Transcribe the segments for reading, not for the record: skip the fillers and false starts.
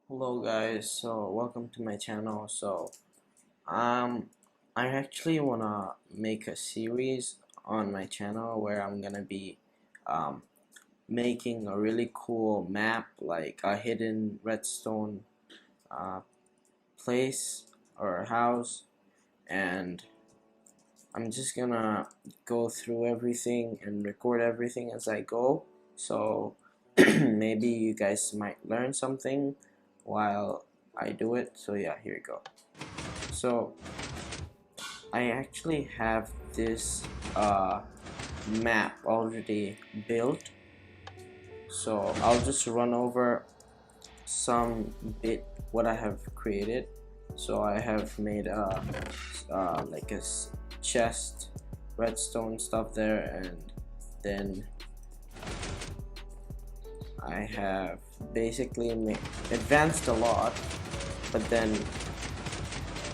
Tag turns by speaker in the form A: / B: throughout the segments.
A: Hello guys, so welcome to my channel. I actually wanna make a series on my channel where I'm gonna be um making a really cool map, like a hidden redstone uh place or house, and I'm just gonna go through everything and record everything as I go. So maybe you guys might learn something while I do it. So yeah, here we go. So I actually have this map already built. So I'll just run over some bit what I have created. So I have made like a chest, redstone stuff there, and then I have basically advanced a lot, but then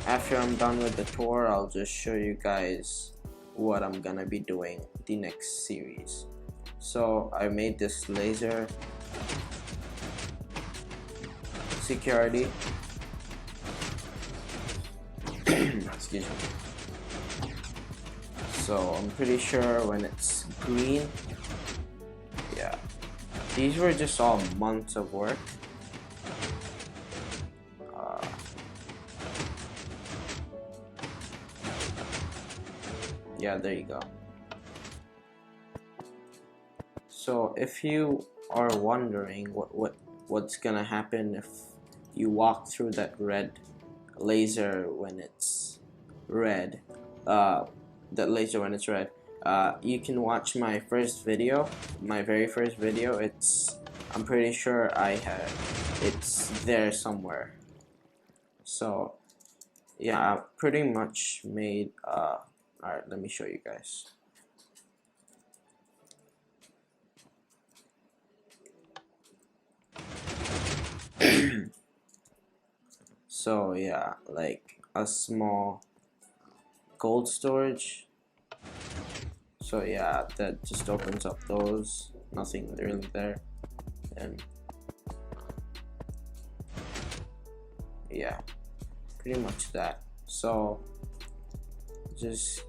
A: after I'm done with the tour, I'll just show you guys what I'm gonna be doing the next series. So I made this laser security. Excuse me. So I'm pretty sure when it's green, yeah, these were just all months of work. Yeah, there you go. So if you are wondering what's gonna happen if you walk through that red laser when it's red, that laser when it's red, you can watch my first video, my very first video. I'm pretty sure it's there somewhere. So yeah, I pretty much made alright, let me show you guys. So yeah, like a small gold storage. So yeah, that just opens up those, nothing really there. And yeah, pretty much that. So just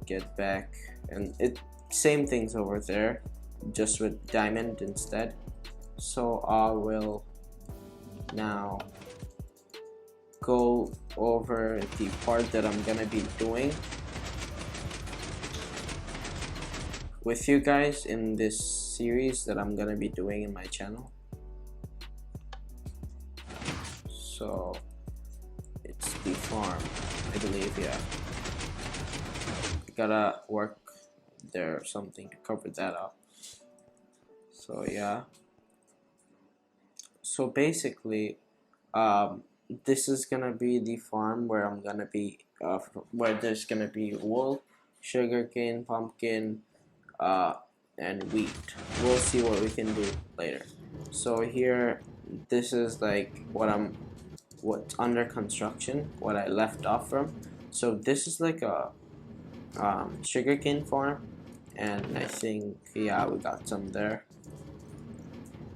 A: get back, and it same things over there, just with diamond instead. So I will now go over the part that I'm gonna be doing with you guys in this series that I'm gonna be doing in my channel. So it's the farm, I believe. Yeah, I gotta work there or something to cover that up. So yeah, so basically this is gonna be the farm where I'm gonna be where there's gonna be wool, sugarcane, pumpkin, and wheat. We'll see what we can do later. So here, this is like what's under construction, what I left off from. So this is like a sugarcane farm, and I think, yeah, we got some there.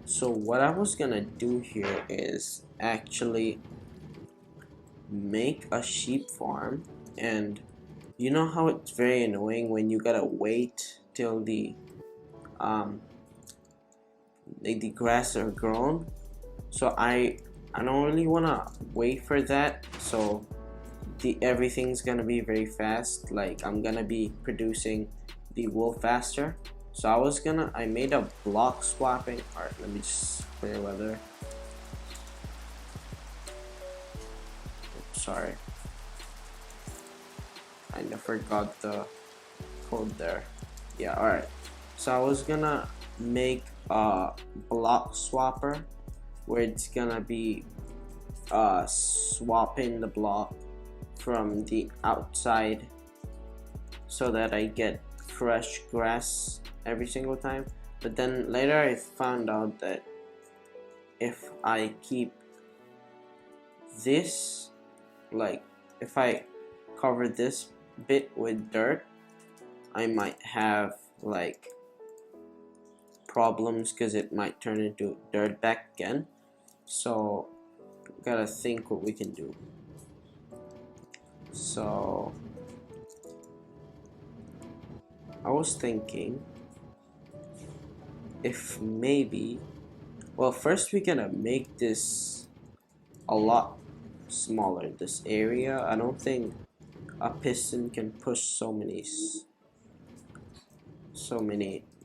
A: So what I was gonna do here is actually make a sheep farm, and you know how it's very annoying when you gotta wait till the grass are grown. So I don't really wanna wait for that. So everything's gonna be very fast. Like I'm gonna be producing the wool faster. So I made a block swapping. Alright, let me just clear weather. Sorry, I forgot the code there. Yeah, alright. So I was gonna make a block swapper where it's gonna be swapping the block from the outside so that I get fresh grass every single time. But then later I found out that if I keep this, like if I cover this bit with dirt, I might have like problems because it might turn into dirt back again. So gotta think what we can do. So I was thinking if maybe, well, first we're gonna make this a lot smaller, this area. I don't think a piston can push so many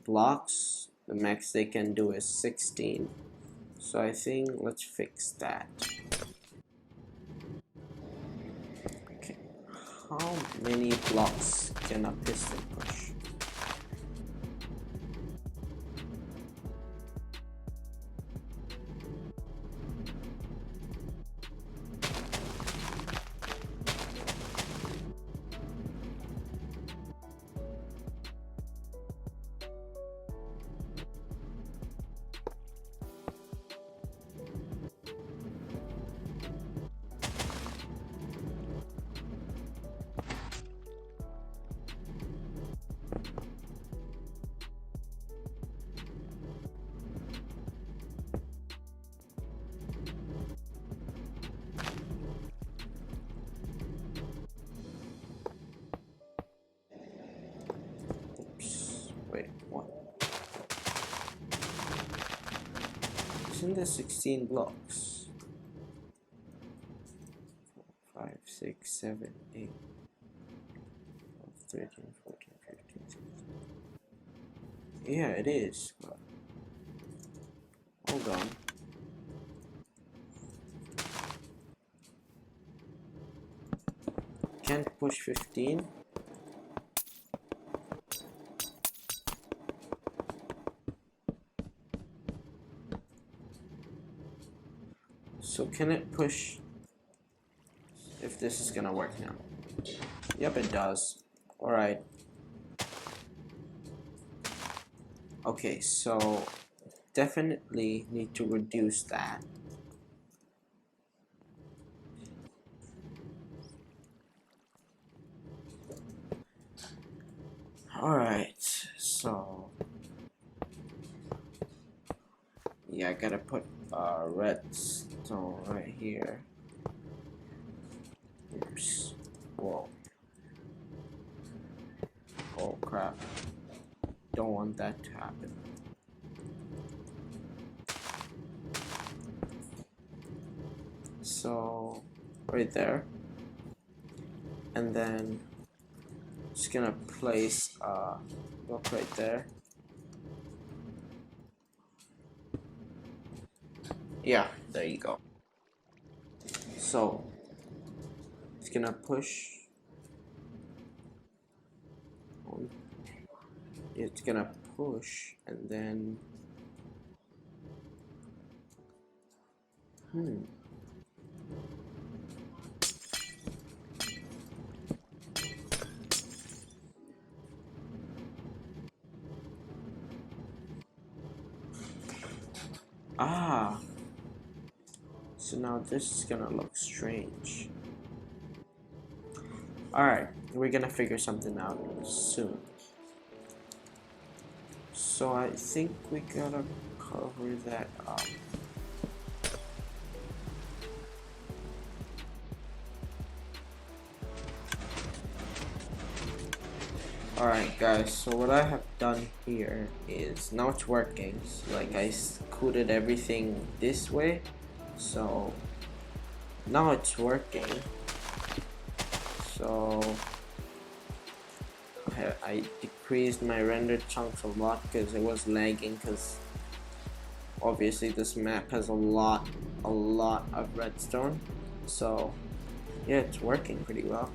A: blocks. The max they can do is 16. So I think let's fix that. Okay, how many blocks can a piston push? Wait, what? Isn't there 16 blocks? 5, 6, 7, 8, 12, 13, 14, 15, 16. Yeah, it is. But hold on. Can't push 15. So can it push, if this is gonna work now? Yep, it does. Alright. Okay, so definitely need to reduce that. Alright, so yeah, I gotta put redstone right here. Oops. Whoa. Oh crap. Don't want that to happen. So right there. And then just gonna place a block right there. Yeah, there you go. So it's gonna push. It's gonna push and then so now this is gonna look strange. Alright, we're gonna figure something out soon. So I think we gotta cover that up. Alright guys, so what I have done here is, now it's working. So, like, I scooted everything this way, so now it's working. So I decreased my rendered chunks a lot because it was lagging, because obviously this map has a lot of redstone. So yeah, it's working pretty well.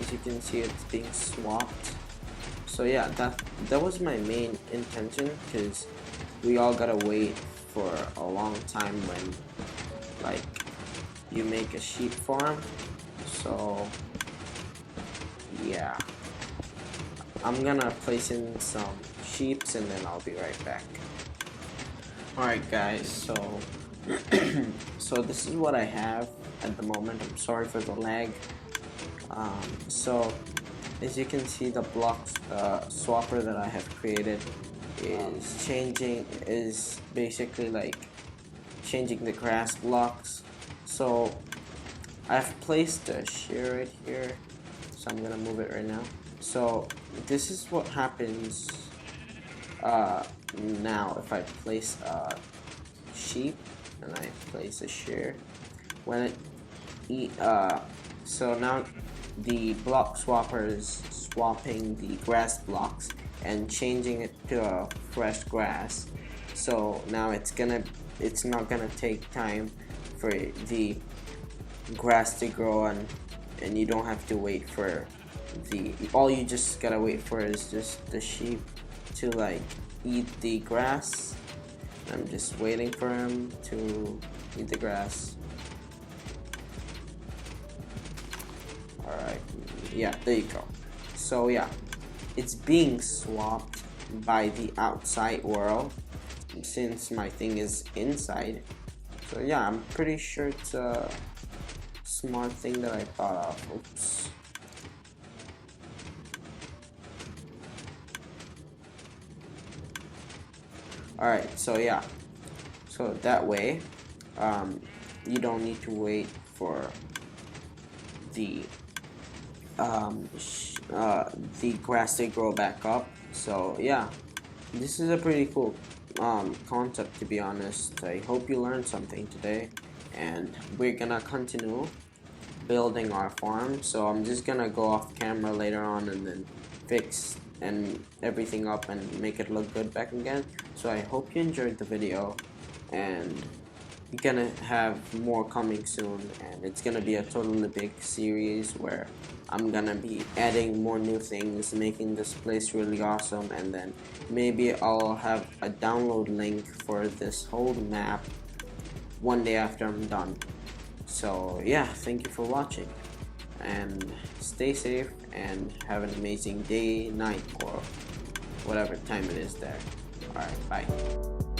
A: As you can see, it's being swapped. So yeah, that was my main intention, because we all gotta wait for a long time when, like, you make a sheep farm. So yeah, I'm gonna place in some sheeps and then I'll be right back. Alright guys, so so this is what I have at the moment. I'm sorry for the lag. So as you can see, the blocks swapper that I have created is basically like changing the grass blocks. So I've placed a shear right here, so I'm gonna move it right now. So this is what happens now if I place a sheep and I place a shear. When it so now the block swapper is swapping the grass blocks and changing it to a fresh grass. So now it's not gonna take time for the grass to grow, and you don't have to wait for all you just gotta wait for is just the sheep to like eat the grass. I'm just waiting for him to eat the grass. Alright, yeah, there you go. So yeah, it's being swapped by the outside world since my thing is inside. So yeah, I'm pretty sure it's a smart thing that I thought of. Oops. Alright, so yeah, so that way you don't need to wait for the grass to grow back up. So yeah, this is a pretty cool concept, to be honest. I hope you learned something today, and we're gonna continue building our farm. So I'm just gonna go off camera later on and then fix and everything up and make it look good back again. So I hope you enjoyed the video, and you're gonna have more coming soon, and it's gonna be a totally big series where I'm gonna be adding more new things, making this place really awesome, and then maybe I'll have a download link for this whole map one day after I'm done. So yeah, thank you for watching, and stay safe and have an amazing day, night, or whatever time it is there. Alright, bye.